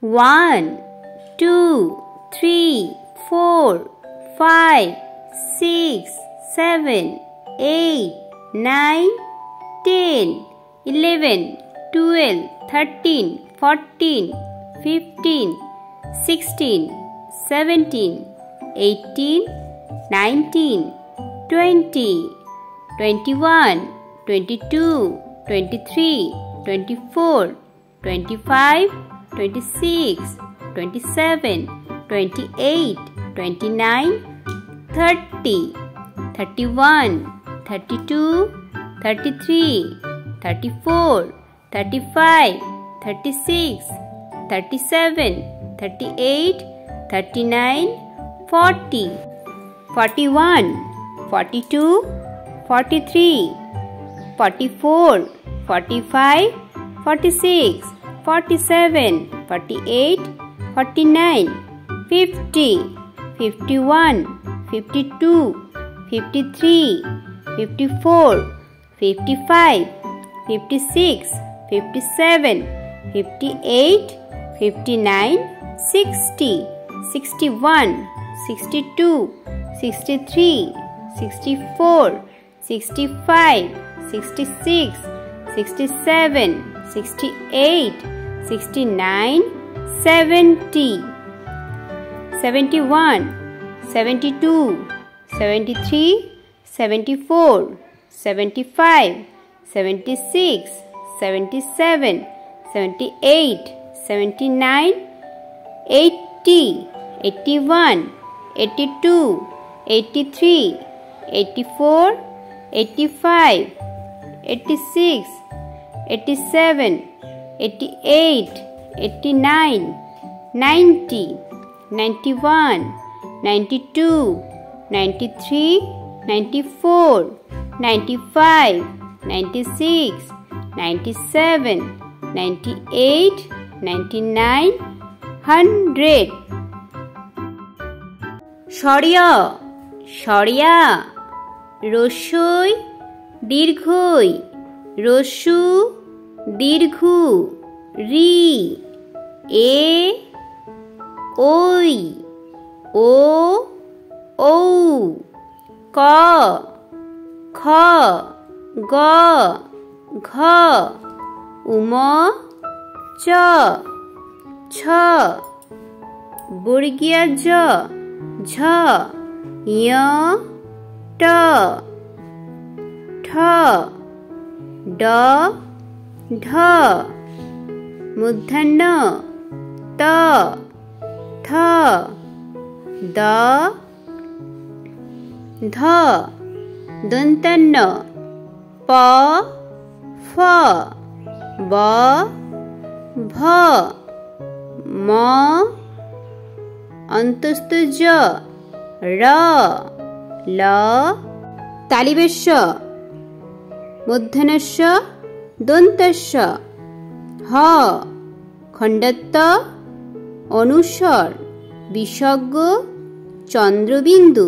1 2 3 4 5 6 7 8 9 10 11 12 13 14 15 16 17 18 19 20 21 22 23 24 25 26 27 28 29 30 31 32 33 34 35 36 37 38 39 40 41 42 43 44 45 46 47 48 49 50 51 52 53 54 55 56 57 58 59 60 61 62 63 64 65 66 67 68 69 70 71 72 73 74 75 76 77 78 79 80 81 82 83 84 85 86 87 88 89 90 91 92 93 94 95 96 97 98 99 100 সরিয়া সরিয়া রস্যই দীর্ঘই রস্যু দীর্ঘু রি এ ওই ও ঔ ক খ গ ঘ উম চ ছ বর্গীয় জ ঝ ঞ ট ঠ ড ঢ মূর্ধন্য ত থ দ ধ দন্তন্য প ফ ব ভ ম অন্তস্থ জ র ল তালিবেশ্ব মূর্ধন্যস্য দন্তস্য হ খণ্ডত্ব অনুস্বর বিসর্গ চন্দ্রবিন্দু।